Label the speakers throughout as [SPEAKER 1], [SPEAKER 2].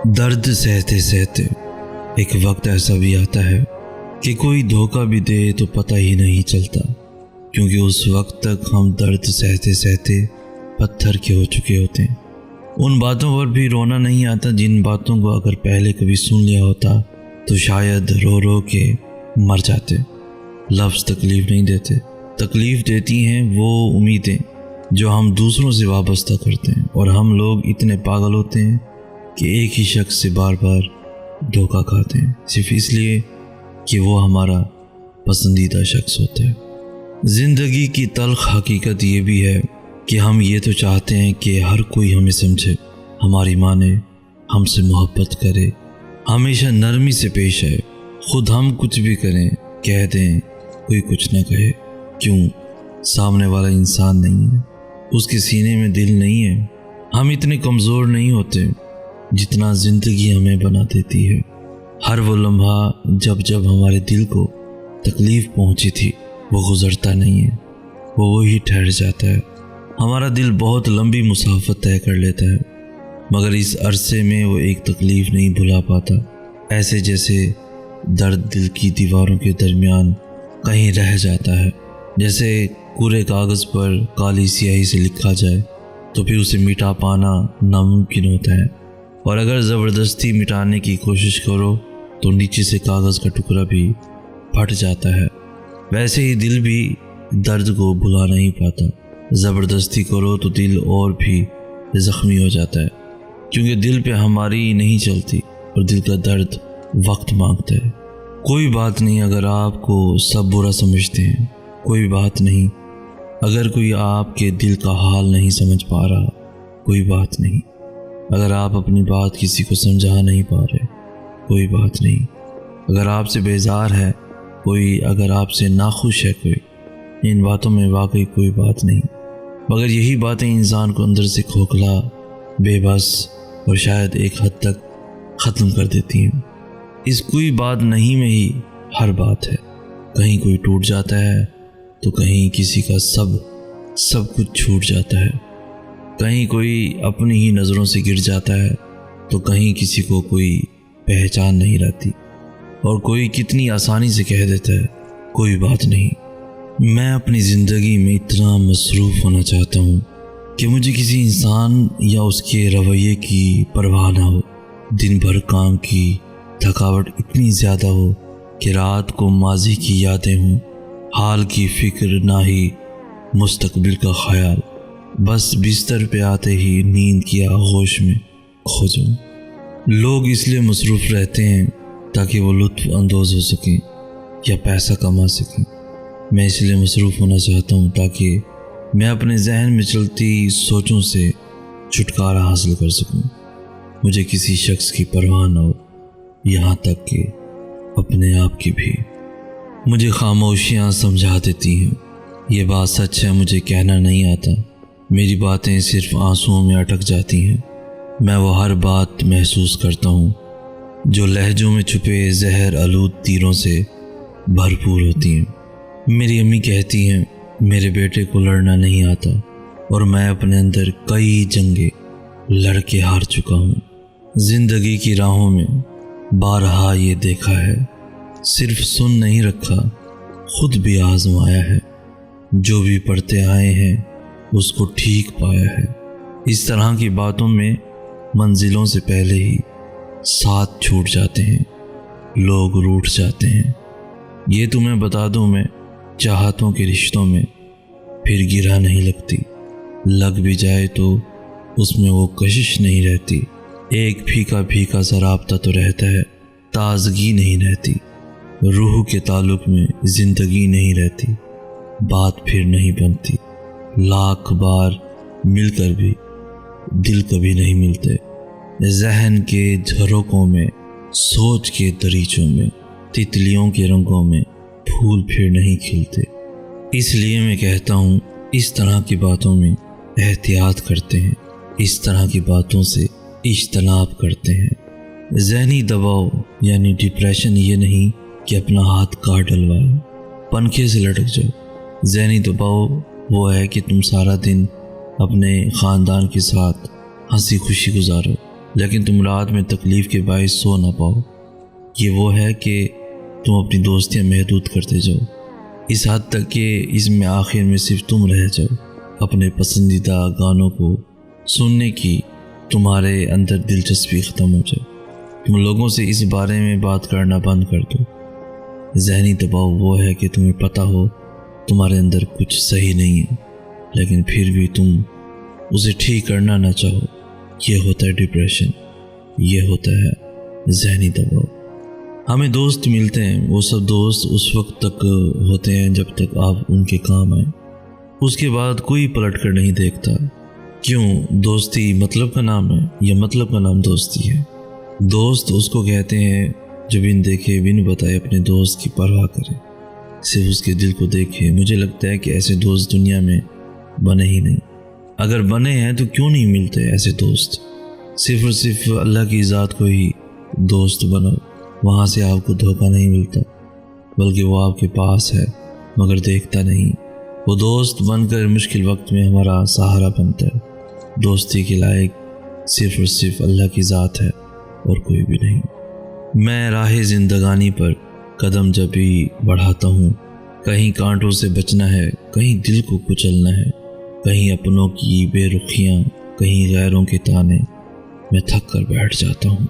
[SPEAKER 1] درد سہتے سہتے ایک وقت ایسا بھی آتا ہے کہ کوئی دھوکہ بھی دے تو پتہ ہی نہیں چلتا، کیونکہ اس وقت تک ہم درد سہتے سہتے پتھر کے ہو چکے ہوتے ہیں۔ ان باتوں پر بھی رونا نہیں آتا جن باتوں کو اگر پہلے کبھی سن لیا ہوتا تو شاید رو رو کے مر جاتے۔ لفظ تکلیف نہیں دیتے، تکلیف دیتی ہیں وہ امیدیں جو ہم دوسروں سے وابستہ کرتے ہیں، اور ہم لوگ اتنے پاگل ہوتے ہیں کہ ایک ہی شخص سے بار بار دھوکہ کھاتے ہیں، صرف اس لیے کہ وہ ہمارا پسندیدہ شخص ہوتا ہے۔ زندگی کی تلخ حقیقت یہ بھی ہے کہ ہم یہ تو چاہتے ہیں کہ ہر کوئی ہمیں سمجھے، ہماری مانے، ہم سے محبت کرے، ہمیشہ نرمی سے پیش آئے۔ خود ہم کچھ بھی کریں، کہہ دیں، کوئی کچھ نہ کہے، کیوں؟ سامنے والا انسان نہیں ہے، اس کے سینے میں دل نہیں ہے۔ ہم اتنے کمزور نہیں ہوتے جتنا زندگی ہمیں بنا دیتی ہے۔ ہر وہ لمحہ جب ہمارے دل کو تکلیف پہنچی تھی وہ گزرتا نہیں ہے، وہ وہی ٹھہر جاتا ہے۔ ہمارا دل بہت لمبی مسافت طے کر لیتا ہے، مگر اس عرصے میں وہ ایک تکلیف نہیں بھلا پاتا، ایسے جیسے درد دل کی دیواروں کے درمیان کہیں رہ جاتا ہے۔ جیسے پورے کاغذ پر کالی سیاہی سے لکھا جائے تو پھر اسے مٹا پانا ناممکن ہوتا ہے، اور اگر زبردستی مٹانے کی کوشش کرو تو نیچے سے کاغذ کا ٹکڑا بھی پھٹ جاتا ہے۔ ویسے ہی دل بھی درد کو بھلا نہیں پاتا، زبردستی کرو تو دل اور بھی زخمی ہو جاتا ہے، کیونکہ دل پہ ہماری نہیں چلتی اور دل کا درد وقت مانگتا ہے۔ کوئی بات نہیں اگر آپ کو سب برا سمجھتے ہیں، کوئی بات نہیں اگر کوئی آپ کے دل کا حال نہیں سمجھ پا رہا، کوئی بات نہیں اگر آپ اپنی بات کسی کو سمجھا نہیں پا رہے، کوئی بات نہیں اگر آپ سے بیزار ہے کوئی، اگر آپ سے ناخوش ہے کوئی، ان باتوں میں واقعی کوئی بات نہیں، مگر یہی باتیں انسان کو اندر سے کھوکھلا، بے بس اور شاید ایک حد تک ختم کر دیتی ہیں۔ اس کوئی بات نہیں میں ہی ہر بات ہے، کہیں کوئی ٹوٹ جاتا ہے تو کہیں کسی کا سب کچھ چھوٹ جاتا ہے، کہیں کوئی اپنی ہی نظروں سے گر جاتا ہے تو کہیں کسی کو کوئی پہچان نہیں رہتی، اور کوئی کتنی آسانی سے کہہ دیتا ہے کوئی بات نہیں۔ میں اپنی زندگی میں اتنا مصروف ہونا چاہتا ہوں کہ مجھے کسی انسان یا اس کے رویے کی پرواہ نہ ہو۔ دن بھر کام کی تھکاوٹ اتنی زیادہ ہو کہ رات کو ماضی کی یادیں ہوں، حال کی فکر نہ ہی مستقبل کا خیال، بس بستر پہ آتے ہی نیند کی آغوش میں کھو جاؤں۔ لوگ اس لیے مصروف رہتے ہیں تاکہ وہ لطف اندوز ہو سکیں یا پیسہ کما سکیں، میں اس لیے مصروف ہونا چاہتا ہوں تاکہ میں اپنے ذہن میں چلتی سوچوں سے چھٹکارا حاصل کر سکوں۔ مجھے کسی شخص کی پرواہ نہ ہو، یہاں تک کہ اپنے آپ کی بھی۔ مجھے خاموشیاں سمجھا دیتی ہیں، یہ بات سچ ہے، مجھے کہنا نہیں آتا، میری باتیں صرف آنسوؤں میں اٹک جاتی ہیں۔ میں وہ ہر بات محسوس کرتا ہوں جو لہجوں میں چھپے زہر آلود تیروں سے بھرپور ہوتی ہیں۔ میری امی کہتی ہیں میرے بیٹے کو لڑنا نہیں آتا، اور میں اپنے اندر کئی جنگیں لڑ کے ہار چکا ہوں۔ زندگی کی راہوں میں بارہا یہ دیکھا ہے، صرف سن نہیں رکھا، خود بھی آزمایا ہے، جو بھی پڑھتے آئے ہیں اس کو ٹھیک پایا ہے۔ اس طرح کی باتوں میں منزلوں سے پہلے ہی ساتھ چھوٹ جاتے ہیں، لوگ روٹھ جاتے ہیں۔ یہ تمہیں بتا دوں میں، چاہتوں کے رشتوں میں پھر گرا نہیں لگتی، لگ بھی جائے تو اس میں وہ کشش نہیں رہتی، ایک پھیکا سا رابطہ تو رہتا ہے، تازگی نہیں رہتی، روح کے تعلق میں زندگی نہیں رہتی، بات پھر نہیں بنتی، لاکھ بار مل کر بھی دل کبھی نہیں ملتے، ذہن کے جھروکوں میں، سوچ کے دریچوں میں، تتلیوں کے رنگوں میں پھول پھر نہیں کھلتے۔ اس لیے میں کہتا ہوں اس طرح کی باتوں میں احتیاط کرتے ہیں، اس طرح کی باتوں سے اجتناب کرتے ہیں۔ ذہنی دباؤ یعنی ڈپریشن یہ نہیں کہ اپنا ہاتھ کاٹ ڈلوائے، پنکھے سے لٹک جاؤ۔ ذہنی دباؤ وہ ہے کہ تم سارا دن اپنے خاندان کے ساتھ ہنسی خوشی گزارو، لیکن تم رات میں تکلیف کے باعث سو نہ پاؤ، یہ وہ ہے کہ تم اپنی دوستیاں محدود کرتے جاؤ، اس حد تک کہ اس میں آخر میں صرف تم رہ جاؤ۔ اپنے پسندیدہ گانوں کو سننے کی تمہارے اندر دلچسپی ختم ہو جائے، تم لوگوں سے اس بارے میں بات کرنا بند کر دو۔ ذہنی دباؤ وہ ہے کہ تمہیں پتہ ہو تمہارے اندر کچھ صحیح نہیں ہے، لیکن پھر بھی تم اسے ٹھیک کرنا نہ چاہو، یہ ہوتا ہے ڈپریشن، یہ ہوتا ہے ذہنی دباؤ۔ ہمیں دوست ملتے ہیں، وہ سب دوست اس وقت تک ہوتے ہیں جب تک آپ ان کے کام آئیں، اس کے بعد کوئی پلٹ کر نہیں دیکھتا۔ کیوں؟ دوستی مطلب کا نام ہے، یا مطلب کا نام دوستی ہے؟ دوست اس کو کہتے ہیں جو بن دیکھے بن بتائے اپنے دوست کی پرواہ کرے، صرف اس کے دل کو دیکھے۔ مجھے لگتا ہے کہ ایسے دوست دنیا میں بنے ہی نہیں، اگر بنے ہیں تو کیوں نہیں ملتے ایسے دوست؟ صرف اور صرف اللہ کی ذات کو ہی دوست بناؤ، وہاں سے آپ کو دھوکہ نہیں ملتا، بلکہ وہ آپ کے پاس ہے مگر دیکھتا نہیں۔ وہ دوست بن کر مشکل وقت میں ہمارا سہارا بنتا ہے۔ دوستی کے لائق صرف اور صرف اللہ کی ذات ہے اور کوئی بھی نہیں۔ میں راہ زندگانی پر قدم جب بھی بڑھاتا ہوں، کہیں کانٹوں سے بچنا ہے، کہیں دل کو کچلنا ہے، کہیں اپنوں کی بے رخیاں، کہیں غیروں کے تانے، میں تھک کر بیٹھ جاتا ہوں۔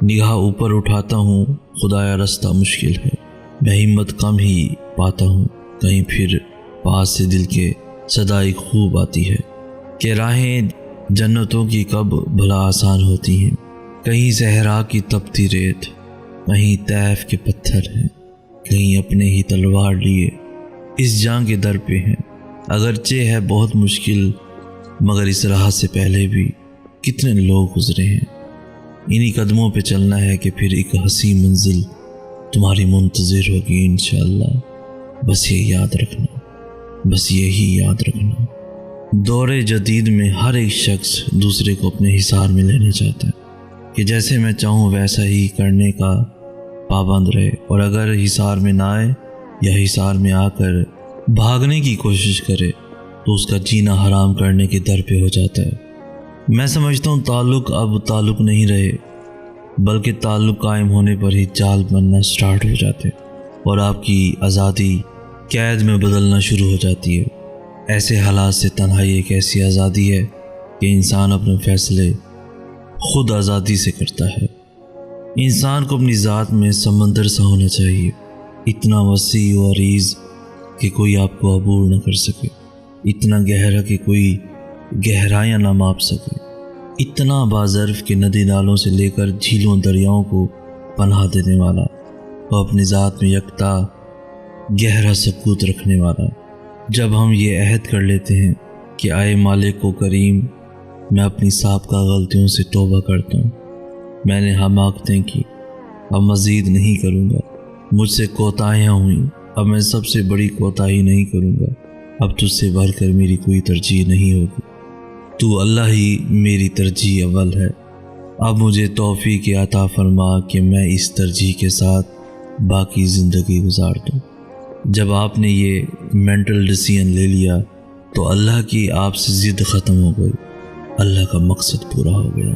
[SPEAKER 1] نگاہ اوپر اٹھاتا ہوں، خدایا رستہ مشکل ہے، میں ہمت کم ہی پاتا ہوں۔ کہیں پھر پاس سے دل کے صدائی خوب آتی ہے کہ راہیں جنتوں کی کب بھلا آسان ہوتی ہیں۔ کہیں صحرا کی تپتی ریت، کہیں طیف کے پتھر ہیں، کہیں اپنے ہی تلوار لیے اس جان کے در پہ ہیں۔ اگرچہ ہے بہت مشکل مگر اس راہ سے پہلے بھی کتنے لوگ گزرے ہیں۔ انہی قدموں پہ چلنا ہے کہ پھر ایک حسین منزل تمہاری منتظر ہوگی انشاءاللہ۔ بس یہ یاد رکھنا، بس یہی یاد رکھنا۔ دور جدید میں ہر ایک شخص دوسرے کو اپنے حصار میں لینا چاہتا ہے کہ جیسے میں چاہوں ویسا ہی کرنے کا پابند رہے، اور اگر حصار میں نہ آئے یا حصار میں آ کر بھاگنے کی کوشش کرے تو اس کا جینا حرام کرنے کے در پہ ہو جاتا ہے۔ میں سمجھتا ہوں تعلق اب تعلق نہیں رہے، بلکہ تعلق قائم ہونے پر ہی جال بننا سٹارٹ ہو جاتے اور آپ کی آزادی قید میں بدلنا شروع ہو جاتی ہے۔ ایسے حالات سے تنہائی ایک ایسی آزادی ہے کہ انسان اپنے فیصلے خود آزادی سے کرتا ہے۔ انسان کو اپنی ذات میں سمندر سا ہونا چاہیے، اتنا وسیع و عریض کہ کوئی آپ کو عبور نہ کر سکے، اتنا گہرا کہ کوئی گہرائیاں نہ ماپ سکے، اتنا باظرف کہ ندی نالوں سے لے کر جھیلوں دریاؤں کو پناہ دینے والا، اور اپنی ذات میں یکتا گہرا سکوت رکھنے والا۔ جب ہم یہ عہد کر لیتے ہیں کہ آئے مالک و کریم، میں اپنی سابقہ غلطیوں سے توبہ کرتا ہوں، میں نے حماقتیں کی، اب مزید نہیں کروں گا، مجھ سے کوتاہیاں ہوئیں، اب میں سب سے بڑی کوتاہی نہیں کروں گا، اب تجھ سے بڑھ کر میری کوئی ترجیح نہیں ہوگی، تو اللہ ہی میری ترجیح اول ہے، اب مجھے توفیق عطا فرما کہ میں اس ترجیح کے ساتھ باقی زندگی گزار دوں۔ جب آپ نے یہ مینٹل ڈیسیژن لے لیا تو اللہ کی آپ سے ضد ختم ہو گئی، اللہ کا مقصد پورا ہو گیا۔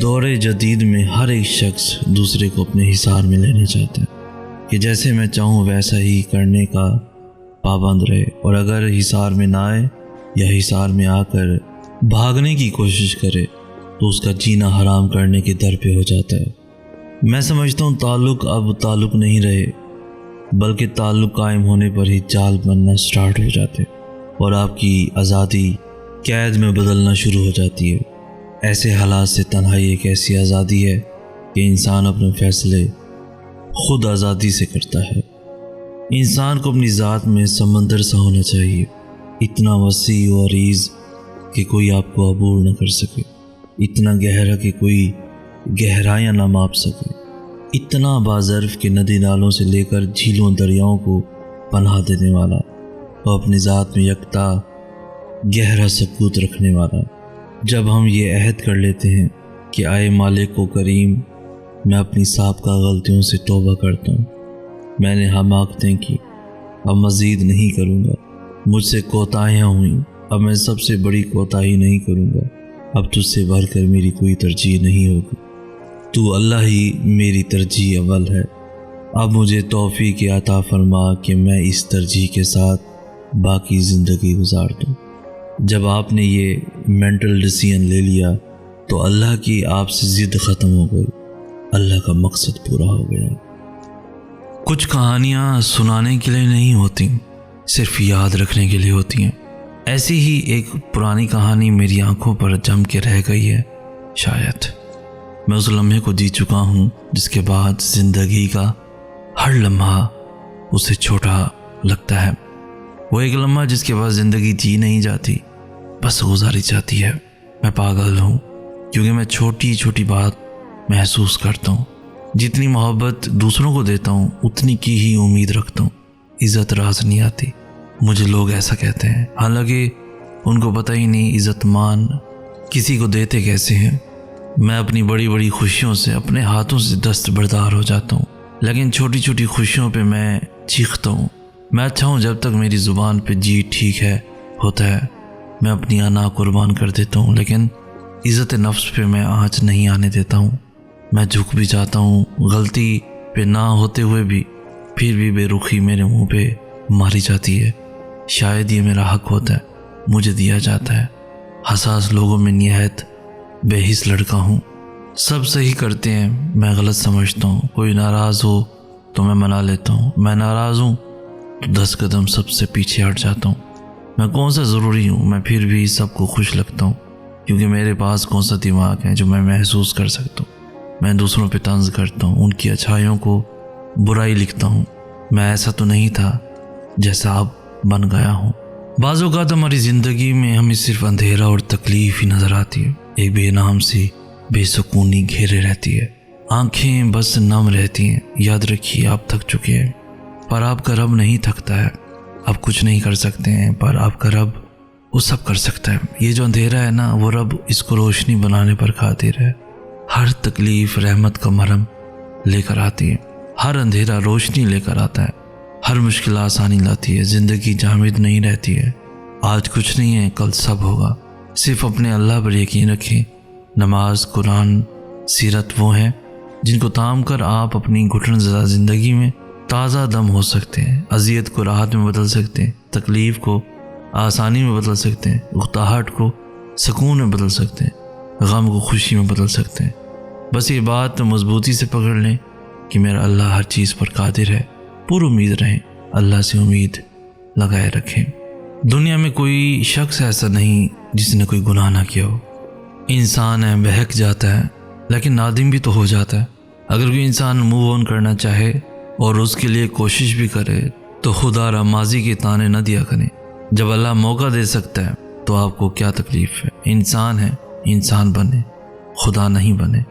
[SPEAKER 1] دور جدید میں ہر ایک شخص دوسرے کو اپنے حصار میں لینا چاہتا ہے کہ جیسے میں چاہوں ویسا ہی کرنے کا پابند رہے، اور اگر حصار میں نہ آئے یا حصار میں آ کر بھاگنے کی کوشش کرے تو اس کا جینا حرام کرنے کے در پہ ہو جاتا ہے۔ میں سمجھتا ہوں تعلق اب تعلق نہیں رہے، بلکہ تعلق قائم ہونے پر ہی جال بننا سٹارٹ ہو جاتے اور آپ کی آزادی قید میں بدلنا شروع ہو جاتی ہے۔ ایسے حالات سے تنہائی ایک ایسی آزادی ہے کہ انسان اپنے فیصلے خود آزادی سے کرتا ہے۔ انسان کو اپنی ذات میں سمندر سا ہونا چاہیے، اتنا وسیع و عریض کہ کوئی آپ کو عبور نہ کر سکے، اتنا گہرا کہ کوئی گہرائیاں نہ ماپ سکے، اتنا باظرف کہ ندی نالوں سے لے کر جھیلوں دریاؤں کو پناہ دینے والا، اور اپنی ذات میں یکتا گہرا سکوت رکھنے والا۔ جب ہم یہ عہد کر لیتے ہیں کہ آئے مالک و کریم، میں اپنی سابقہ غلطیوں سے توبہ کرتا ہوں، میں نے حماقتیں کی، اب مزید نہیں کروں گا، مجھ سے کوتاہیاں ہوئیں، اب میں سب سے بڑی کوتاہی نہیں کروں گا، اب تجھ سے بڑھ کر میری کوئی ترجیح نہیں ہوگی، تو اللہ ہی میری ترجیح اول ہے۔ اب مجھے توفیق عطا فرما کہ میں اس ترجیح کے ساتھ باقی زندگی گزار دوں۔ جب آپ نے یہ مینٹل ڈیسیژن لے لیا تو اللہ کی آپ سے ضد ختم ہو گئی، اللہ کا مقصد پورا ہو گیا۔ کچھ کہانیاں سنانے کے لیے نہیں ہوتی، صرف یاد رکھنے کے لیے ہوتی ہیں۔ ایسی ہی ایک پرانی کہانی میری آنکھوں پر جم کے رہ گئی ہے۔ شاید میں اس لمحے کو جی چکا ہوں جس کے بعد زندگی کا ہر لمحہ اسے چھوٹا لگتا ہے۔ وہ ایک لمحہ جس کے بعد زندگی جی نہیں جاتی، بس گزاری جاتی ہے۔ میں پاگل ہوں کیونکہ میں چھوٹی چھوٹی بات محسوس کرتا ہوں۔ جتنی محبت دوسروں کو دیتا ہوں اتنی کی ہی امید رکھتا ہوں۔ عزت راز نہیں آتی، مجھے لوگ ایسا کہتے ہیں، حالانکہ ان کو پتہ ہی نہیں عزت مان کسی کو دیتے کیسے ہیں۔ میں اپنی بڑی بڑی خوشیوں سے اپنے ہاتھوں سے دستبردار ہو جاتا ہوں، لیکن چھوٹی چھوٹی خوشیوں پہ میں چیختا ہوں۔ میں اچھا ہوں جب تک میری زبان پہ جی ٹھیک ہے ہوتا ہے، میں اپنی انا قربان کر دیتا ہوں، لیکن عزت نفس پہ میں آنچ نہیں آنے دیتا ہوں۔ میں جھک بھی جاتا ہوں، غلطی پہ نہ ہوتے ہوئے بھی، پھر بھی بے رخی میرے منہ پہ ماری جاتی ہے۔ شاید یہ میرا حق ہوتا ہے، مجھے دیا جاتا ہے۔ حساس لوگوں میں نہایت بے حس لڑکا ہوں۔ سب صحیح کرتے ہیں، میں غلط سمجھتا ہوں۔ کوئی ناراض ہو تو میں منا لیتا ہوں، میں ناراض ہوں تو 10 قدم سب سے پیچھے ہٹ جاتا ہوں۔ میں کون سا ضروری ہوں، میں پھر بھی سب کو خوش لگتا ہوں، کیونکہ میرے پاس کون سا دماغ ہے جو میں محسوس کر سکتا ہوں۔ میں دوسروں پہ طنز کرتا ہوں، ان کی اچھائیوں کو برائی لکھتا ہوں۔ میں ایسا تو نہیں تھا جیسا اب بن گیا ہوں۔ بعض اوقات ہماری زندگی میں ہمیں صرف اندھیرا اور تکلیف ہی نظر آتی ہے، ایک بے نام سی بے سکونی گھیرے رہتی ہے، آنکھیں بس نم رہتی ہیں۔ یاد رکھیے آپ تھک چکے ہیں، پر آپ کا رب نہیں تھکتا ہے۔ آپ کچھ نہیں کر سکتے ہیں، پر آپ کا رب وہ سب کر سکتا ہے۔ یہ جو اندھیرا ہے نا، وہ رب اس کو روشنی بنانے پر قادر ہے۔ ہر تکلیف رحمت کا مرہم لے کر آتی ہے، ہر اندھیرا روشنی لے کر آتا ہے، ہر مشکل آسانی لاتی ہے۔ زندگی جامد نہیں رہتی ہے، آج کچھ نہیں ہے کل سب ہوگا۔ صرف اپنے اللہ پر یقین رکھیں۔ نماز، قرآن، سیرت وہ ہیں جن کو تام کر آپ اپنی گھٹن زدہ زندگی میں تازہ دم ہو سکتے ہیں، اذیت کو راحت میں بدل سکتے ہیں، تکلیف کو آسانی میں بدل سکتے ہیں، اکتاہٹ کو سکون میں بدل سکتے ہیں، غم کو خوشی میں بدل سکتے ہیں۔ بس یہ بات مضبوطی سے پکڑ لیں کہ میرا اللہ ہر چیز پر قادر ہے۔ پر امید رہیں، اللہ سے امید لگائے رکھیں۔ دنیا میں کوئی شخص ایسا نہیں جس نے کوئی گناہ نہ کیا ہو۔ انسان ہے، بہک جاتا ہے، لیکن نادم بھی تو ہو جاتا ہے۔ اگر کوئی انسان موو آن کرنا چاہے اور اس کے لیے کوشش بھی کرے تو خدا را ماضی کے تانے نہ دیا کریں۔ جب اللہ موقع دے سکتا ہے تو آپ کو کیا تکلیف ہے؟ انسان ہے، انسان بنے، خدا نہیں بنے۔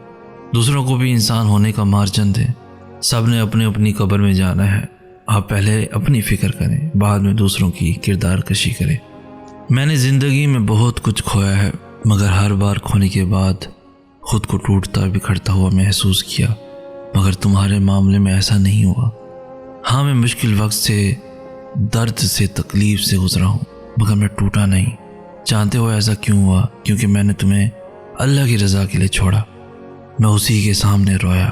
[SPEAKER 1] دوسروں کو بھی انسان ہونے کا مارجن دیں۔ سب نے اپنی اپنی قبر میں جانا ہے۔ آپ پہلے اپنی فکر کریں، بعد میں دوسروں کی کردار کشی کریں۔ میں نے زندگی میں بہت کچھ کھویا ہے، مگر ہر بار کھونے کے بعد خود کو ٹوٹتا بکھرتا ہوا محسوس کیا، مگر تمہارے معاملے میں ایسا نہیں ہوا۔ ہاں، میں مشکل وقت سے، درد سے، تکلیف سے گزرا ہوں، مگر میں ٹوٹا نہیں۔ جانتے ہو ایسا کیوں ہوا؟ کیونکہ میں نے تمہیں اللہ کی رضا کے لیے چھوڑا۔ میں اسی کے سامنے رویا،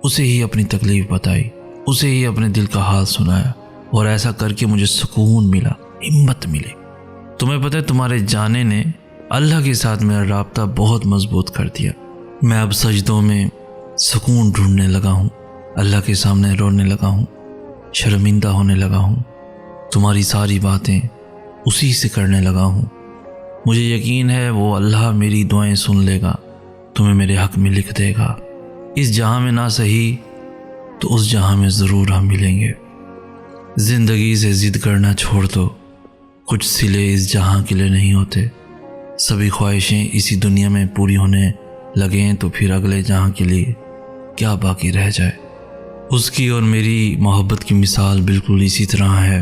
[SPEAKER 1] اسے ہی اپنی تکلیف بتائی، اسے ہی اپنے دل کا حال سنایا، اور ایسا کر کے مجھے سکون ملا، ہمت ملی۔ تمہیں پتہ ہے تمہارے جانے نے اللہ کے ساتھ میرا رابطہ بہت مضبوط کر دیا۔ میں اب سجدوں میں سکون ڈھونڈنے لگا ہوں، اللہ کے سامنے رونے لگا ہوں، شرمندہ ہونے لگا ہوں، تمہاری ساری باتیں اسی سے کرنے لگا ہوں۔ مجھے یقین ہے وہ اللہ میری دعائیں سن لے گا، تمہیں میرے حق میں لکھ دے گا۔ اس جہاں میں نہ صحیح تو اس جہاں میں ضرور ہم ملیں گے۔ زندگی سے ضد کرنا چھوڑ دو، کچھ صلے اس جہاں کے لیے نہیں ہوتے۔ سبھی خواہشیں اسی دنیا میں پوری ہونے لگیں تو پھر اگلے جہاں کے لیے کیا باقی رہ جائے۔ اس کی اور میری محبت کی مثال بالکل اسی طرح ہے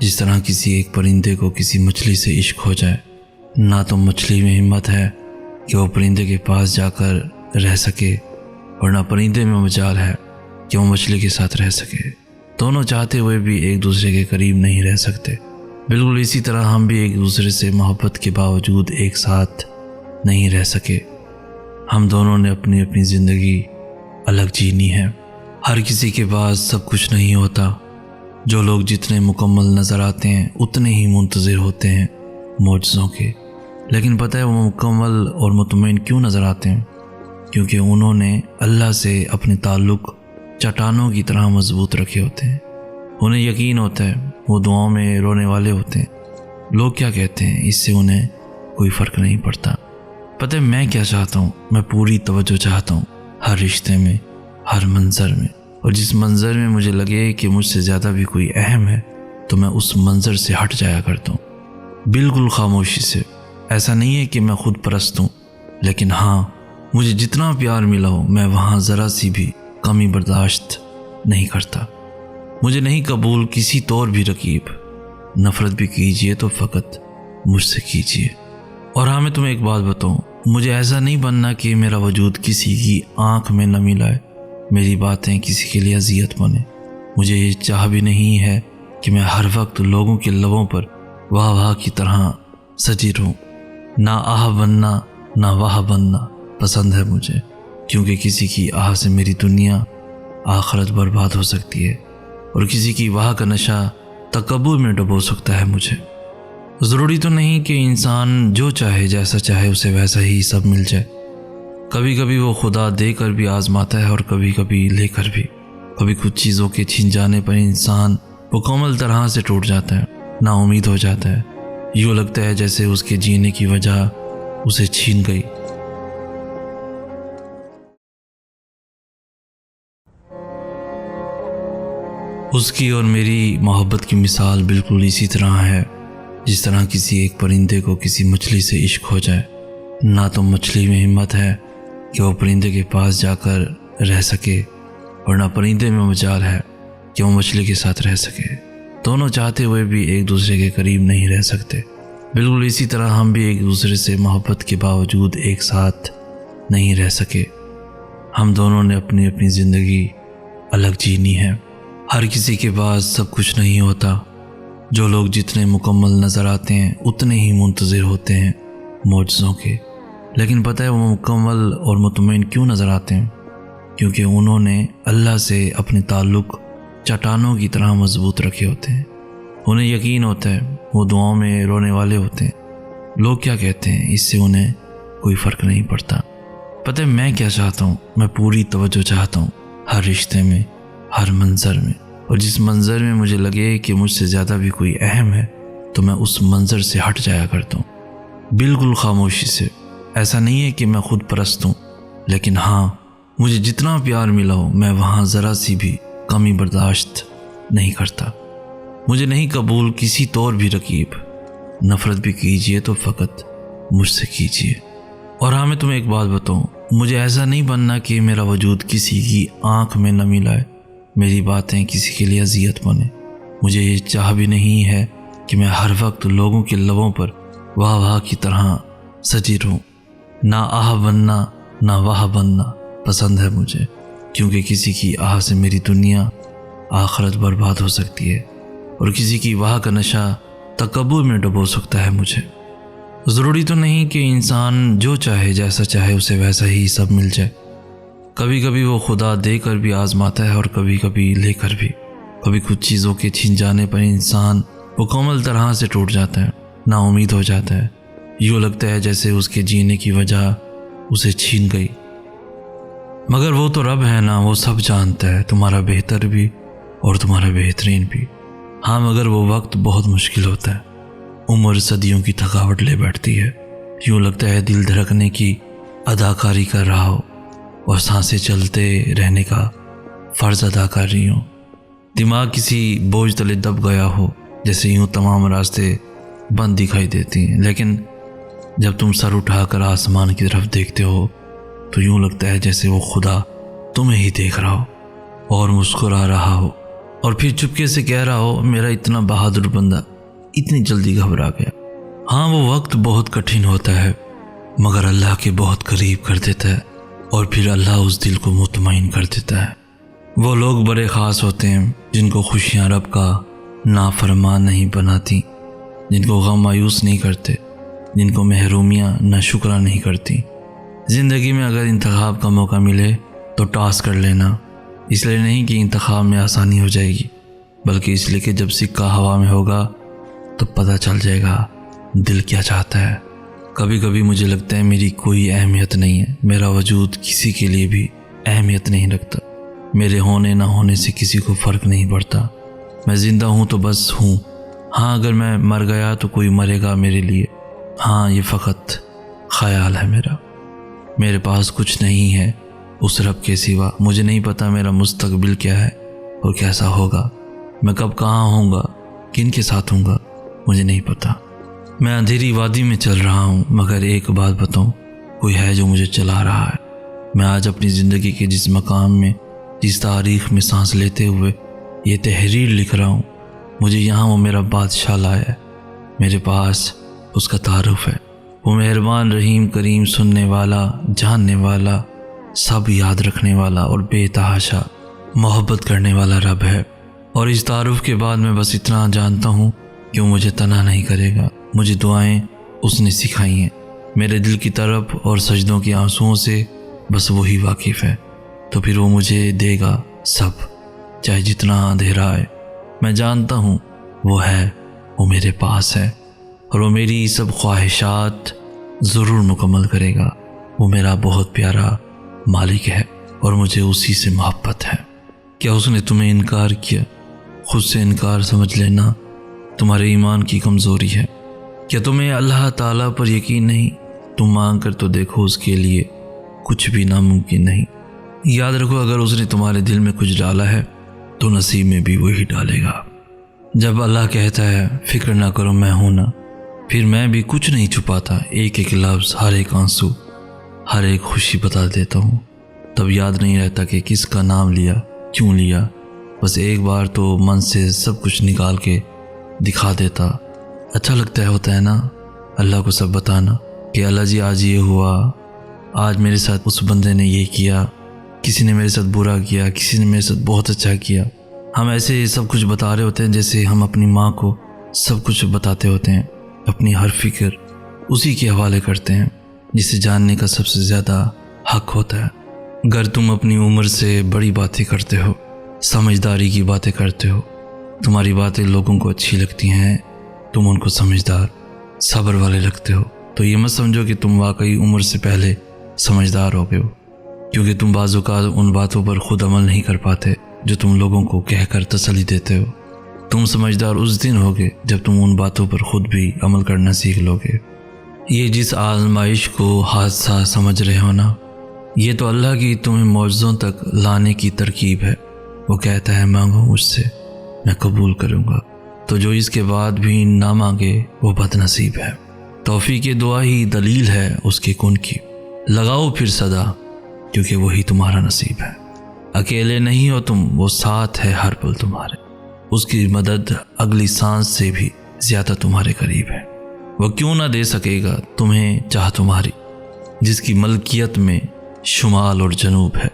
[SPEAKER 1] جس طرح کسی ایک پرندے کو کسی مچھلی سے عشق ہو جائے۔ نہ تو مچھلی میں ہمت ہے کہ وہ پرندے کے پاس جا کر رہ سکے، اور نہ پرندے میں مجال ہے کہ وہ مچھلی کے ساتھ رہ سکے۔ دونوں چاہتے ہوئے بھی ایک دوسرے کے قریب نہیں رہ سکتے۔ بالکل اسی طرح ہم بھی ایک دوسرے سے محبت کے باوجود ایک ساتھ نہیں رہ سکے۔ ہم دونوں نے اپنی اپنی زندگی الگ جینی ہے۔ ہر کسی کے پاس سب کچھ نہیں ہوتا۔ جو لوگ جتنے مکمل نظر آتے ہیں اتنے ہی منتظر ہوتے ہیں معجزوں کے، لیکن پتہ ہے وہ مکمل اور مطمئن کیوں نظر آتے ہیں؟ کیونکہ انہوں نے اللہ سے اپنے تعلق چٹانوں کی طرح مضبوط رکھے ہوتے ہیں۔ انہیں یقین ہوتا ہے وہ دعاؤں میں رونے والے ہوتے ہیں۔ لوگ کیا کہتے ہیں اس سے انہیں کوئی فرق نہیں پڑتا۔ پتہ ہے میں کیا چاہتا ہوں؟ میں پوری توجہ چاہتا ہوں ہر رشتے میں، ہر منظر میں، اور جس منظر میں مجھے لگے کہ مجھ سے زیادہ بھی کوئی اہم ہے تو میں اس منظر سے ہٹ جایا کرتا ہوں، بالکل خاموشی سے۔ ایسا نہیں ہے کہ میں خود پرست ہوں، لیکن ہاں مجھے جتنا پیار ملا ہو میں وہاں ذرا سی بھی کمی برداشت نہیں کرتا۔ مجھے نہیں قبول کسی طور بھی رقیب۔ نفرت بھی کیجئے تو فقط مجھ سے کیجئے۔ اور ہاں میں تمہیں ایک بات بتاؤں، مجھے ایسا نہیں بننا کہ میرا وجود کسی کی آنکھ میں نمی لائے، میری باتیں کسی کے لیے اذیت بنے۔ مجھے یہ چاہ بھی نہیں ہے کہ میں ہر وقت لوگوں کے لبوں پر واہ واہ کی طرح سجی رہوں۔ نہ آہ بننا نہ واہ بننا پسند ہے مجھے، کیونکہ کسی کی آہ سے میری دنیا آخرت برباد ہو سکتی ہے، اور کسی کی واہ کا نشہ تکبر میں ڈبو سکتا ہے مجھے۔ ضروری تو نہیں کہ انسان جو چاہے جیسا چاہے اسے ویسا ہی سب مل جائے۔ کبھی کبھی وہ خدا دے کر بھی آزماتا ہے اور کبھی کبھی لے کر بھی۔ کبھی کچھ چیزوں کے چھن جانے پر انسان مکمل طرح سے ٹوٹ جاتا ہے، نا امید ہو جاتا ہے، یوں لگتا ہے جیسے اس کے جینے کی وجہ اسے چھین گئی۔ اس کی اور میری محبت کی مثال بالکل اسی طرح ہے جس طرح کسی ایک پرندے کو کسی مچھلی سے عشق ہو جائے۔ نہ تو مچھلی میں ہمت ہے کہ وہ پرندے کے پاس جا کر رہ سکے، اور نہ پرندے میں مجال ہے کہ وہ مچھلی کے ساتھ رہ سکے۔ دونوں چاہتے ہوئے بھی ایک دوسرے کے قریب نہیں رہ سکتے۔ بالکل اسی طرح ہم بھی ایک دوسرے سے محبت کے باوجود ایک ساتھ نہیں رہ سکے۔ ہم دونوں نے اپنی اپنی زندگی الگ جینی ہے۔ ہر کسی کے پاس سب کچھ نہیں ہوتا۔ جو لوگ جتنے مکمل نظر آتے ہیں اتنے ہی منتظر ہوتے ہیں معجزوں کے، لیکن پتہ ہے وہ مکمل اور مطمئن کیوں نظر آتے ہیں؟ کیونکہ انہوں نے اللہ سے اپنے تعلق چٹانوں کی طرح مضبوط رکھے ہوتے ہیں۔ انہیں یقین ہوتا ہے وہ دعاؤں میں رونے والے ہوتے ہیں۔ لوگ کیا کہتے ہیں اس سے انہیں کوئی فرق نہیں پڑتا۔ پتہ ہے میں کیا چاہتا ہوں؟ میں پوری توجہ چاہتا ہوں ہر رشتے میں، ہر منظر میں، اور جس منظر میں مجھے لگے کہ مجھ سے زیادہ بھی کوئی اہم ہے تو میں اس منظر سے ہٹ جایا کرتا ہوں، بالکل خاموشی سے۔ ایسا نہیں ہے کہ میں خود پرست ہوں، لیکن ہاں مجھے جتنا پیار ملا ہو میں وہاں ذرا سی بھی کمی برداشت نہیں کرتا۔ مجھے نہیں قبول کسی طور بھی رقیب۔ نفرت بھی کیجئے تو فقط مجھ سے کیجئے۔ اور ہاں میں تمہیں ایک بات بتاؤں، مجھے ایسا نہیں بننا کہ میرا وجود کسی کی آنکھ میں نمی لائے، میری باتیں کسی کے لیے اذیت بنے۔ مجھے یہ چاہ بھی نہیں ہے کہ میں ہر وقت لوگوں کے لبوں پر واہ واہ کی طرح سجی رہوں۔ نہ آہ بننا نہ واہ بننا پسند ہے مجھے، کیونکہ کسی کی آہ سے میری دنیا آخرت برباد ہو سکتی ہے، اور کسی کی واہ کا نشہ تکبر میں ڈبو سکتا ہے مجھے۔ ضروری تو نہیں کہ انسان جو چاہے جیسا چاہے اسے ویسا ہی سب مل جائے۔ کبھی کبھی وہ خدا دے کر بھی آزماتا ہے اور کبھی کبھی لے کر بھی۔ کبھی کچھ چیزوں کے چھن جانے پر انسان مکمل طرح سے ٹوٹ جاتا ہے، نا امید ہو جاتا ہے، یوں لگتا ہے جیسے اس کے جینے کی وجہ اسے چھین گئی۔ مگر وہ تو رب ہے نا، وہ سب جانتا ہے، تمہارا بہتر بھی اور تمہارا بہترین بھی۔ ہاں مگر وہ وقت بہت مشکل ہوتا ہے، عمر صدیوں کی تھکاوٹ لے بیٹھتی ہے، یوں لگتا ہے دل دھڑکنے کی اداکاری کر رہا ہو اور سانسیں چلتے رہنے کا فرض ادا کر رہی ہوں۔ دماغ کسی بوجھ تلے دب گیا ہو، جیسے یوں تمام راستے بند دکھائی دیتی ہیں، لیکن جب تم سر اٹھا کر آسمان کی طرف دیکھتے ہو تو یوں لگتا ہے جیسے وہ خدا تمہیں ہی دیکھ رہا ہو اور مسکرا رہا ہو، اور پھر چپکے سے کہہ رہا ہو میرا اتنا بہادر بندہ اتنی جلدی گھبرا گیا۔ ہاں وہ وقت بہت کٹھن ہوتا ہے، مگر اللہ کے بہت قریب کر دیتا ہے، اور پھر اللہ اس دل کو مطمئن کر دیتا ہے۔ وہ لوگ بڑے خاص ہوتے ہیں جن کو خوشیاں رب کا نافرمان نہیں بناتی، جن کو غم مایوس نہیں کرتے، جن کو محرومیاں ناشکرا نہیں کرتی۔ زندگی میں اگر انتخاب کا موقع ملے تو ٹاس کر لینا، اس لیے نہیں کہ انتخاب میں آسانی ہو جائے گی، بلکہ اس لیے کہ جب سکہ ہوا میں ہوگا تو پتہ چل جائے گا دل کیا چاہتا ہے۔ کبھی کبھی مجھے لگتا ہے میری کوئی اہمیت نہیں ہے، میرا وجود کسی کے لیے بھی اہمیت نہیں رکھتا، میرے ہونے نہ ہونے سے کسی کو فرق نہیں پڑتا، میں زندہ ہوں تو بس ہوں۔ ہاں اگر میں مر گیا تو کوئی مرے گا میرے لیے، ہاں یہ فقط خیال ہے میرا۔ میرے پاس کچھ نہیں ہے اس رب کے سوا، مجھے نہیں پتا میرا مستقبل کیا ہے اور کیسا ہوگا، میں کب کہاں ہوں گا، کن کے ساتھ ہوں گا، مجھے نہیں پتا۔ میں اندھیری وادی میں چل رہا ہوں، مگر ایک بات بتاؤں، کوئی ہے جو مجھے چلا رہا ہے۔ میں آج اپنی زندگی کے جس مقام میں، جس تاریخ میں سانس لیتے ہوئے یہ تحریر لکھ رہا ہوں، مجھے یہاں وہ میرا بادشاہ لایا ہے، میرے پاس اس کا تعارف ہے۔ وہ مہربان، رحیم، کریم، سننے والا، جاننے والا، سب یاد رکھنے والا اور بے تحاشا محبت کرنے والا رب ہے۔ اور اس تعارف کے بعد میں بس اتنا جانتا ہوں کہ وہ مجھے تنہا نہیں کرے گا، مجھے دعائیں اس نے سکھائی ہیں، میرے دل کی طرف اور سجدوں کی آنسوؤں سے بس وہی واقف ہے، تو پھر وہ مجھے دے گا سب، چاہے جتنا اندھیرا آئے۔ میں جانتا ہوں وہ ہے، وہ میرے پاس ہے، اور وہ میری سب خواہشات ضرور مکمل کرے گا۔ وہ میرا بہت پیارا مالک ہے اور مجھے اسی سے محبت ہے۔ کیا اس نے تمہیں انکار کیا؟ خود سے انکار سمجھ لینا تمہارے ایمان کی کمزوری ہے۔ کیا تمہیں اللہ تعالیٰ پر یقین نہیں؟ تم مانگ کر تو دیکھو، اس کے لیے کچھ بھی ناممکن نہیں۔ یاد رکھو، اگر اس نے تمہارے دل میں کچھ ڈالا ہے تو نصیب میں بھی وہی ڈالے گا۔ جب اللہ کہتا ہے فکر نہ کرو میں ہوں نا، پھر میں بھی کچھ نہیں چھپاتا، ایک ایک لفظ، ہر ایک آنسو، ہر ایک خوشی بتا دیتا ہوں۔ تب یاد نہیں رہتا کہ کس کا نام لیا، کیوں لیا، بس ایک بار تو من سے سب کچھ نکال کے دکھا دیتا۔ اچھا لگتا ہوتا ہے نا اللہ کو سب بتانا کہ اللہ جی آج یہ ہوا، آج میرے ساتھ اس بندے نے یہ کیا، کسی نے میرے ساتھ برا کیا، کسی نے میرے ساتھ بہت اچھا کیا۔ ہم ایسے سب کچھ بتا رہے ہوتے ہیں جیسے ہم اپنی ماں کو سب کچھ بتاتے ہوتے ہیں، اپنی ہر فکر اسی کے حوالے کرتے ہیں جسے جاننے کا سب سے زیادہ حق ہوتا ہے۔ اگر تم اپنی عمر سے بڑی باتیں کرتے ہو، سمجھداری کی باتیں کرتے ہو، تمہاری باتیں لوگوں کو اچھی لگتی ہیں، تم ان کو سمجھدار، صبر والے لگتے ہو، تو یہ مت سمجھو کہ تم واقعی عمر سے پہلے سمجھدار ہو گئے ہو، کیونکہ تم بعض اوقات ان باتوں پر خود عمل نہیں کر پاتے جو تم لوگوں کو کہہ کر تسلی دیتے ہو۔ تم سمجھدار اس دن ہوگے جب تم ان باتوں پر خود بھی عمل کرنا سیکھ لو گے۔ یہ جس آزمائش کو حادثہ سمجھ رہے ہو نا، یہ تو اللہ کی تمہیں معجزوں تک لانے کی ترکیب ہے۔ وہ کہتا ہے مانگو مجھ سے، میں قبول کروں گا، تو جو اس کے بعد بھی نہ مانگے وہ بد نصیب ہے۔ توفیق دعا ہی دلیل ہے اس کے کن کی، لگاؤ پھر صدا، کیونکہ وہی تمہارا نصیب ہے۔ اکیلے نہیں ہو تم، وہ ساتھ ہے ہر پل تمہارے، اس کی مدد اگلی سانس سے بھی زیادہ تمہارے قریب ہے۔ وہ کیوں نہ دے سکے گا تمہیں چاہ تمہاری، جس کی ملکیت میں شمال اور جنوب ہے۔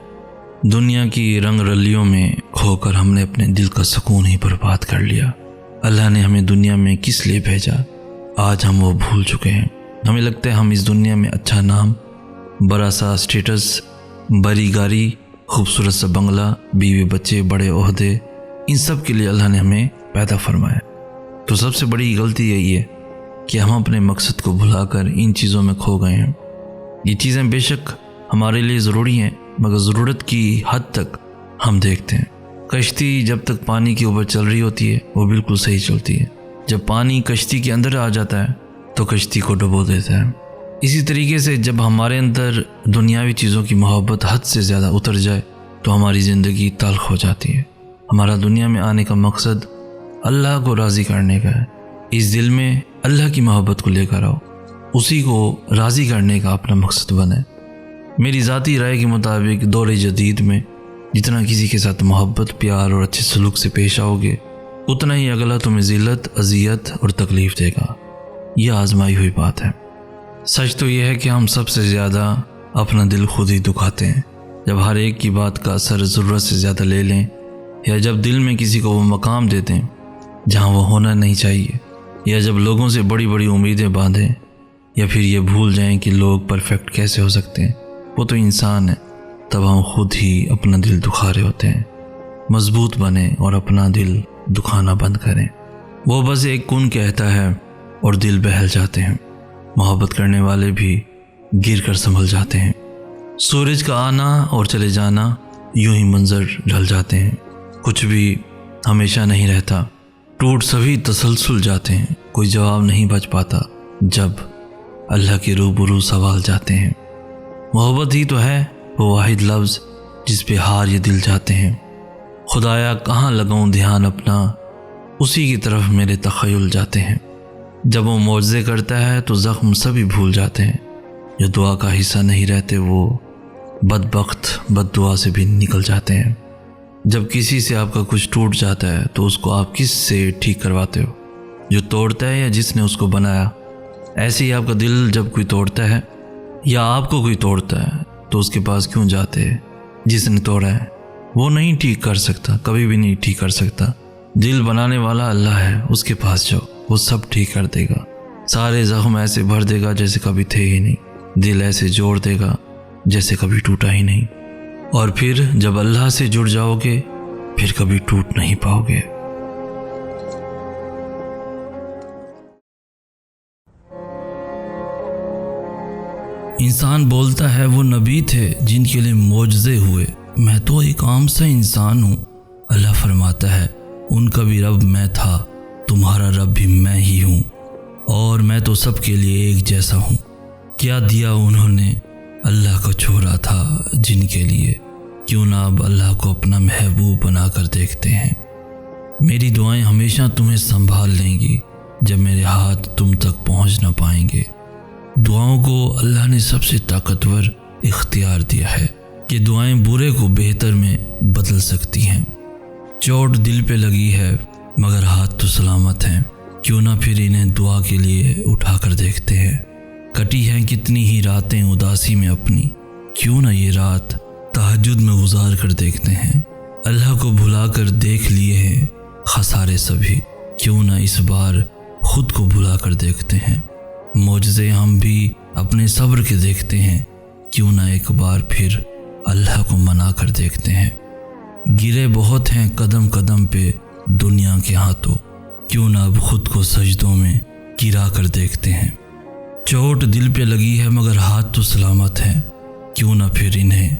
[SPEAKER 1] دنیا کی رنگ رلیوں میں کھو کر ہم نے اپنے دل کا سکون ہی برباد کر لیا۔ اللہ نے ہمیں دنیا میں کس لیے بھیجا، آج ہم وہ بھول چکے ہیں۔ ہمیں لگتا ہے ہم اس دنیا میں اچھا نام، بڑا سا اسٹیٹس، بڑی گاڑی، خوبصورت سا بنگلہ، بیوی بچے، بڑے عہدے، ان سب کے لیے اللہ نے ہمیں پیدا فرمایا۔ تو سب سے بڑی غلطی یہی ہے کہ ہم اپنے مقصد کو بھلا کر ان چیزوں میں کھو گئے ہیں۔ یہ چیزیں بے شک ہمارے لیے ضروری ہیں، مگر ضرورت کی حد تک ہم دیکھتے ہیں۔ کشتی جب تک پانی کے اوپر چل رہی ہوتی ہے وہ بالکل صحیح چلتی ہے، جب پانی کشتی کے اندر آ جاتا ہے تو کشتی کو ڈبو دیتا ہے۔ اسی طریقے سے جب ہمارے اندر دنیاوی چیزوں کی محبت حد سے زیادہ اتر جائے تو ہماری زندگی تلخ ہو جاتی ہے۔ ہمارا دنیا میں آنے کا مقصد اللہ کو راضی کرنے کا ہے۔ اس دل میں اللہ کی محبت کو لے کر آؤ، اسی کو راضی کرنے کا اپنا مقصد بنے۔ میری ذاتی رائے کے مطابق دور جدید میں جتنا کسی کے ساتھ محبت، پیار اور اچھے سلوک سے پیش آؤ گے، اتنا ہی اگلا تمہیں ذلت، اذیت اور تکلیف دے گا۔ یہ آزمائی ہوئی بات ہے۔ سچ تو یہ ہے کہ ہم سب سے زیادہ اپنا دل خود ہی دکھاتے ہیں۔ جب ہر ایک کی بات کا اثر ضرورت سے زیادہ لے لیں، یا جب دل میں کسی کو وہ مقام دے دیں جہاں وہ ہونا نہیں چاہیے، یا جب لوگوں سے بڑی بڑی امیدیں باندھیں، یا پھر یہ بھول جائیں کہ لوگ پرفیکٹ کیسے ہو سکتے ہیں، وہ تو انسان ہے، تب ہم خود ہی اپنا دل دکھا رہے ہوتے ہیں۔ مضبوط بنیں اور اپنا دل دکھانا بند کریں۔ وہ بس ایک کن کہتا ہے اور دل بہل جاتے ہیں۔ محبت کرنے والے بھی گر کر سنبھل جاتے ہیں۔ سورج کا آنا اور چلے جانا یوں ہی منظر ڈھل جاتے ہیں۔ کچھ بھی ہمیشہ نہیں رہتا، ٹوٹ سبھی تسلسل جاتے ہیں۔ کوئی جواب نہیں بچ پاتا جب اللہ کے روبرو سوال جاتے ہیں۔ محبت ہی تو ہے وہ واحد لفظ جس پہ ہار یہ دل جاتے ہیں۔ خدایا کہاں لگاؤں دھیان اپنا، اسی کی طرف میرے تخیل جاتے ہیں۔ جب وہ معجزے کرتا ہے تو زخم سبھی بھول جاتے ہیں۔ جو دعا کا حصہ نہیں رہتے وہ بدبخت بد دعا سے بھی نکل جاتے ہیں۔ جب کسی سے آپ کا کچھ ٹوٹ جاتا ہے تو اس کو آپ کس سے ٹھیک کرواتے ہو؟ جو توڑتا ہے یا جس نے اس کو بنایا؟ ایسے ہی آپ کا دل جب کوئی توڑتا ہے یا آپ کو کوئی توڑتا ہے تو اس کے پاس کیوں جاتے ہیں؟ جس نے توڑا ہے وہ نہیں ٹھیک کر سکتا، کبھی بھی نہیں ٹھیک کر سکتا۔ دل بنانے والا اللہ ہے، اس کے پاس جاؤ، وہ سب ٹھیک کر دے گا۔ سارے زخم ایسے بھر دے گا جیسے کبھی تھے ہی نہیں، دل ایسے جوڑ دے گا جیسے کبھی ٹوٹا ہی نہیں۔ اور پھر جب اللہ سے جڑ جاؤ گے پھر کبھی ٹوٹ نہیں پاؤ گے۔ انسان بولتا ہے وہ نبی تھے جن کے لیے معجزے ہوئے، میں تو ایک عام سا انسان ہوں۔ اللہ فرماتا ہے ان کا بھی رب میں تھا، تمہارا رب بھی میں ہی ہوں، اور میں تو سب کے لیے ایک جیسا ہوں۔ کیا دیا انہوں نے اللہ کو چھوڑا تھا جن کے لیے، کیوں نہ اب اللہ کو اپنا محبوب بنا کر دیکھتے ہیں۔ میری دعائیں ہمیشہ تمہیں سنبھال لیں گی جب میرے ہاتھ تم تک پہنچ نہ پائیں گے۔ دعاؤں کو اللہ نے سب سے طاقتور اختیار دیا ہے کہ دعائیں برے کو بہتر میں بدل سکتی ہیں۔ چوٹ دل پہ لگی ہے مگر ہاتھ تو سلامت ہیں، کیوں نہ پھر انہیں دعا کے لیے اٹھا کر دیکھتے ہیں۔ کٹی ہیں کتنی ہی راتیں اداسی میں اپنی، کیوں نہ یہ رات تہجد میں گزار کر دیکھتے ہیں۔ اللہ کو بھلا کر دیکھ لیے ہیں خسارے سبھی، کیوں نہ اس بار خود کو بھلا کر دیکھتے ہیں۔ معجزے ہم بھی اپنے صبر کے دیکھتے ہیں، کیوں نہ ایک بار پھر اللہ کو منا کر دیکھتے ہیں۔ گرے بہت ہیں قدم قدم پہ دنیا کے ہاتھوں، کیوں نہ اب خود کو سجدوں میں گرا کر دیکھتے ہیں۔ چوٹ دل پہ لگی ہے مگر ہاتھ تو سلامت ہیں، کیوں نہ پھر انہیں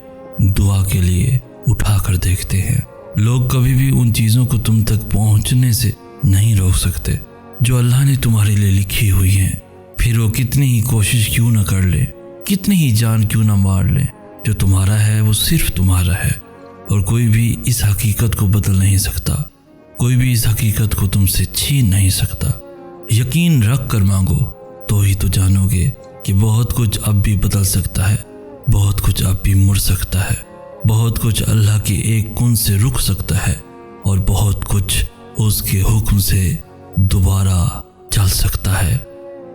[SPEAKER 1] دعا کے لیے اٹھا کر دیکھتے ہیں۔ لوگ کبھی بھی ان چیزوں کو تم تک پہنچنے سے نہیں روک سکتے جو اللہ نے تمہارے لیے لکھی ہوئی ہیں، پھر وہ کتنی ہی کوشش کیوں نہ کر لے، کتنی ہی جان کیوں نہ مار لے۔ جو تمہارا ہے وہ صرف تمہارا ہے، اور کوئی بھی اس حقیقت کو بدل نہیں سکتا، کوئی بھی اس حقیقت کو تم سے چھین نہیں سکتا۔ یقین رکھ کر مانگو تو ہی تو جانو گے کہ بہت کچھ اب بھی بدل سکتا ہے، بہت کچھ اب بھی مڑ سکتا ہے، بہت کچھ اللہ کے ایک کن سے رک سکتا ہے، اور بہت کچھ اس کے حکم سے دوبارہ چل سکتا ہے۔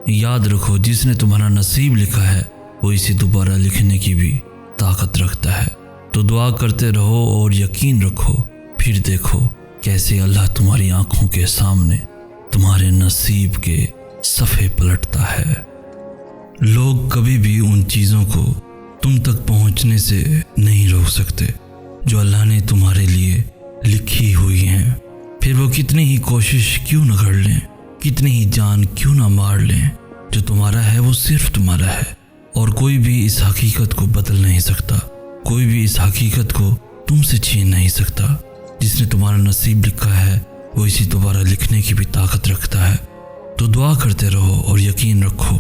[SPEAKER 1] یاد رکھو جس نے تمہارا نصیب لکھا ہے وہ اسے دوبارہ لکھنے کی بھی طاقت رکھتا ہے۔ تو دعا کرتے رہو اور یقین رکھو، پھر دیکھو کیسے اللہ تمہاری آنکھوں کے سامنے تمہارے نصیب کے صفحے پلٹتا ہے۔ لوگ کبھی بھی ان چیزوں کو تم تک پہنچنے سے نہیں روک سکتے جو اللہ نے تمہارے لیے لکھی ہوئی ہیں، پھر وہ کتنی ہی کوشش کیوں نہ کر لیں، کتنی ہی جان کیوں نہ مار لیں۔ جو تمہارا ہے وہ صرف تمہارا ہے، اور کوئی بھی اس حقیقت کو بدل نہیں سکتا، کوئی بھی اس حقیقت کو تم سے چھین نہیں سکتا۔ جس نے تمہارا نصیب لکھا ہے وہ اسی دوبارہ لکھنے کی بھی طاقت رکھتا ہے۔ تو دعا کرتے رہو اور یقین رکھو،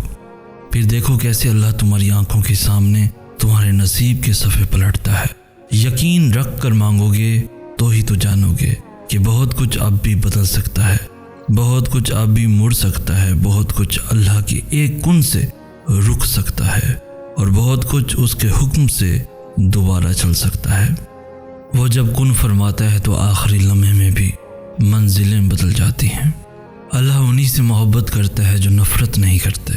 [SPEAKER 1] پھر دیکھو کیسے اللہ تمہاری آنکھوں کے سامنے تمہارے نصیب کے صفحے پلٹتا ہے۔ یقین رکھ کر مانگو گے تو ہی تو جانو گے کہ بہت کچھ اب بھی بدل سکتا ہے، بہت کچھ اب بھی مڑ سکتا ہے، بہت کچھ اللہ کے ایک کن سے رک سکتا ہے، اور بہت کچھ اس کے حکم سے دوبارہ چل سکتا ہے۔ وہ جب کن فرماتا ہے تو آخری لمحے میں بھی منزلیں بدل جاتی ہیں۔ اللہ انہی سے محبت کرتا ہے جو نفرت نہیں کرتے،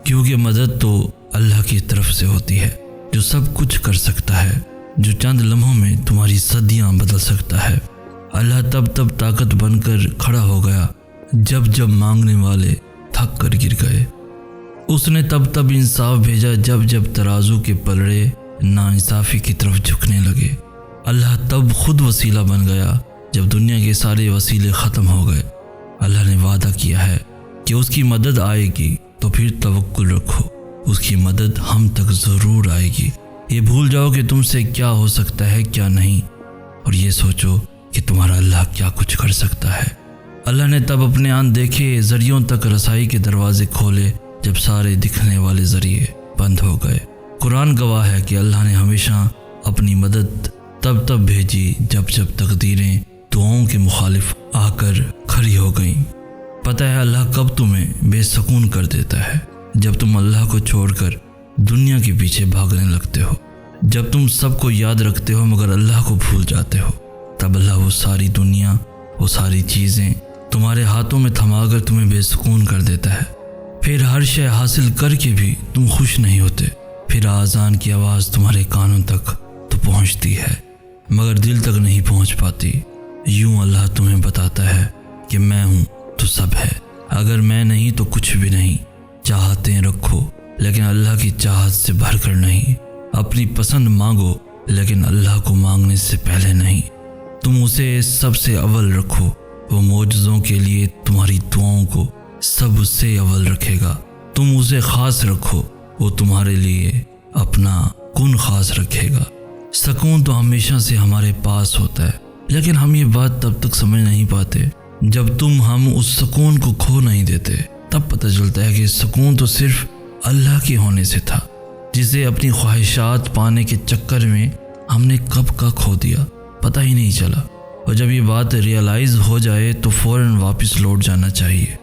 [SPEAKER 1] کیونکہ مدد تو اللہ کی طرف سے ہوتی ہے جو سب کچھ کر سکتا ہے، جو چند لمحوں میں تمہاری صدیاں بدل سکتا ہے۔ اللہ تب طاقت بن کر کھڑا ہو گیا جب جب مانگنے والے تھک کر گر گئے۔ اس نے تب تب انصاف بھیجا جب جب ترازو کے پلڑے ناانصافی کی طرف جھکنے لگے۔ اللہ تب خود وسیلہ بن گیا جب دنیا کے سارے وسیلے ختم ہو گئے۔ اللہ نے وعدہ کیا ہے کہ اس کی مدد آئے گی، تو پھر توکل رکھو، اس کی مدد ہم تک ضرور آئے گی۔ یہ بھول جاؤ کہ تم سے کیا ہو سکتا ہے کیا نہیں، اور یہ سوچو کہ تمہارا اللہ کیا کچھ کر سکتا ہے۔ اللہ نے تب اپنے آن دیکھے ذریعوں تک رسائی کے دروازے کھولے جب سارے دکھنے والے ذریعے بند ہو گئے۔ قرآن گواہ ہے کہ اللہ نے ہمیشہ اپنی مدد تب تب بھیجی جب جب تقدیریں دعاؤں کے مخالف آ کر کھڑی ہو گئیں۔ پتہ ہے اللہ کب تمہیں بے سکون کر دیتا ہے؟ جب تم اللہ کو چھوڑ کر دنیا کے پیچھے بھاگنے لگتے ہو، جب تم سب کو یاد رکھتے ہو مگر اللہ کو بھول جاتے ہو، تب اللہ وہ ساری دنیا، وہ ساری چیزیں تمہارے ہاتھوں میں تھما کر تمہیں بے سکون کر دیتا ہے۔ پھر ہر شے حاصل کر کے بھی تم خوش نہیں ہوتے۔ پھر آذان کی آواز تمہارے کانوں تک تو پہنچتی ہے مگر دل تک نہیں پہنچ پاتی۔ یوں اللہ تمہیں بتاتا ہے کہ میں ہوں تو سب ہے، اگر میں نہیں تو کچھ بھی نہیں۔ چاہتے رکھو لیکن اللہ کی چاہت سے بھر کر نہیں۔ اپنی پسند مانگو لیکن اللہ کو مانگنے سے پہلے نہیں۔ تم اسے سب سے اول رکھو، وہ معجزوں کے لیے تمہاری دعاؤں کو سب سے اول رکھے گا۔ تم اسے خاص رکھو، وہ تمہارے لیے اپنا کن خاص رکھے گا۔ سکون تو ہمیشہ سے ہمارے پاس ہوتا ہے، لیکن ہم یہ بات تب تک سمجھ نہیں پاتے جب ہم اس سکون کو کھو نہیں دیتے۔ تب پتہ چلتا ہے کہ سکون تو صرف اللہ کے ہونے سے تھا، جسے اپنی خواہشات پانے کے چکر میں ہم نے کب کا کھو دیا، پتہ ہی نہیں چلا۔ اور جب یہ بات ریئلائز ہو جائے تو فوراً واپس لوٹ جانا چاہیے،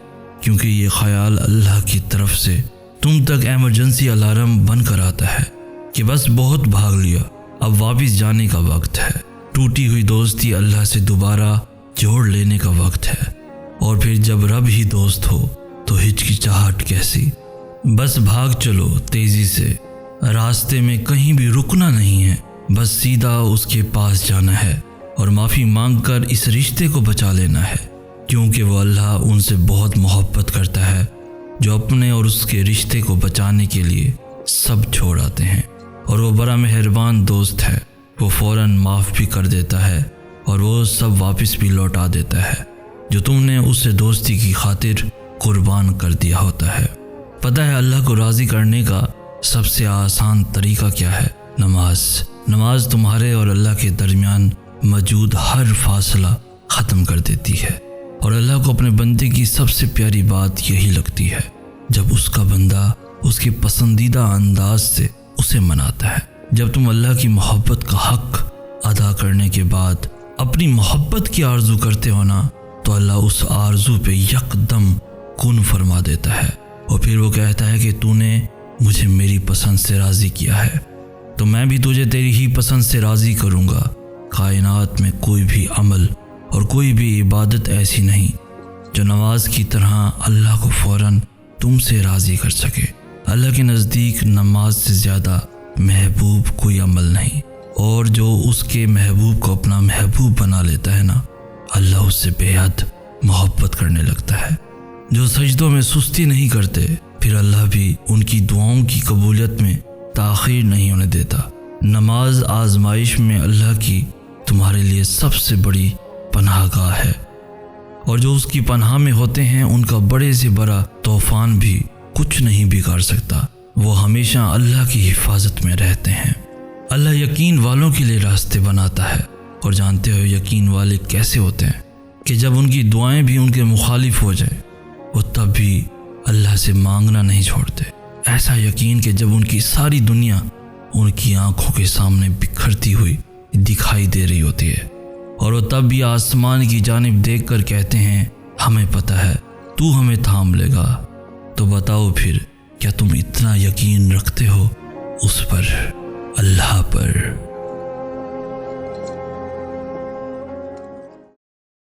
[SPEAKER 1] کیونکہ یہ خیال اللہ کی طرف سے تم تک ایمرجنسی الارم بن کر آتا ہے کہ بس بہت بھاگ لیا، اب واپس جانے کا وقت ہے۔ ٹوٹی ہوئی دوستی اللہ سے دوبارہ جوڑ لینے کا وقت ہے، اور پھر جب رب ہی دوست ہو تو ہچکچاہٹ کیسی؟ بس بھاگ چلو تیزی سے، راستے میں کہیں بھی رکنا نہیں ہے، بس سیدھا اس کے پاس جانا ہے اور معافی مانگ کر اس رشتے کو بچا لینا ہے، کیونکہ وہ اللہ ان سے بہت محبت کرتا ہے جو اپنے اور اس کے رشتے کو بچانے کے لیے سب چھوڑ آتے ہیں، اور وہ بڑا مہربان دوست ہے۔ وہ فوراً معاف بھی کر دیتا ہے اور وہ سب واپس بھی لوٹا دیتا ہے جو تم نے اسے دوستی کی خاطر قربان کر دیا ہوتا ہے۔ پتہ ہے اللہ کو راضی کرنے کا سب سے آسان طریقہ کیا ہے؟ نماز تمہارے اور اللہ کے درمیان موجود ہر فاصلہ ختم کر دیتی ہے، اور اللہ کو اپنے بندے کی سب سے پیاری بات یہی لگتی ہے جب اس کا بندہ اس کے پسندیدہ انداز سے اسے مناتا ہے۔ جب تم اللہ کی محبت کا حق ادا کرنے کے بعد اپنی محبت کی آرزو کرتے ہو نا، تو اللہ اس آرزو پہ یکدم کن فرما دیتا ہے، اور پھر وہ کہتا ہے کہ تو نے مجھے میری پسند سے راضی کیا ہے تو میں بھی تجھے تیری ہی پسند سے راضی کروں گا۔ کائنات میں کوئی بھی عمل اور کوئی بھی عبادت ایسی نہیں جو نماز کی طرح اللہ کو فوراً تم سے راضی کر سکے۔ اللہ کے نزدیک نماز سے زیادہ محبوب کوئی عمل نہیں، اور جو اس کے محبوب کو اپنا محبوب بنا لیتا ہے نا، اللہ اس سے بے حد محبت کرنے لگتا ہے۔ جو سجدوں میں سستی نہیں کرتے، پھر اللہ بھی ان کی دعاؤں کی قبولیت میں تاخیر نہیں ہونے دیتا۔ نماز آزمائش میں اللہ کی تمہارے لیے سب سے بڑی پناہ گاہ ہے، اور جو اس کی پناہ میں ہوتے ہیں ان کا بڑے سے بڑا طوفان بھی کچھ نہیں بگاڑ سکتا۔ وہ ہمیشہ اللہ کی حفاظت میں رہتے ہیں۔ اللہ یقین والوں کے لیے راستے بناتا ہے، اور جانتے ہو یقین والے کیسے ہوتے ہیں کہ جب ان کی دعائیں بھی ان کے مخالف ہو جائیں، وہ تب بھی اللہ سے مانگنا نہیں چھوڑتے۔ ایسا یقین کہ جب ان کی ساری دنیا ان کی آنکھوں کے سامنے بکھرتی ہوئی دکھائی دے رہی ہوتی ہے، اور وہ تب بھی آسمان کی جانب دیکھ کر کہتے ہیں ہمیں پتہ ہے تو ہمیں تھام لے گا۔ تو بتاؤ پھر کیا تم اتنا یقین رکھتے ہو اس پر، اللہ پر؟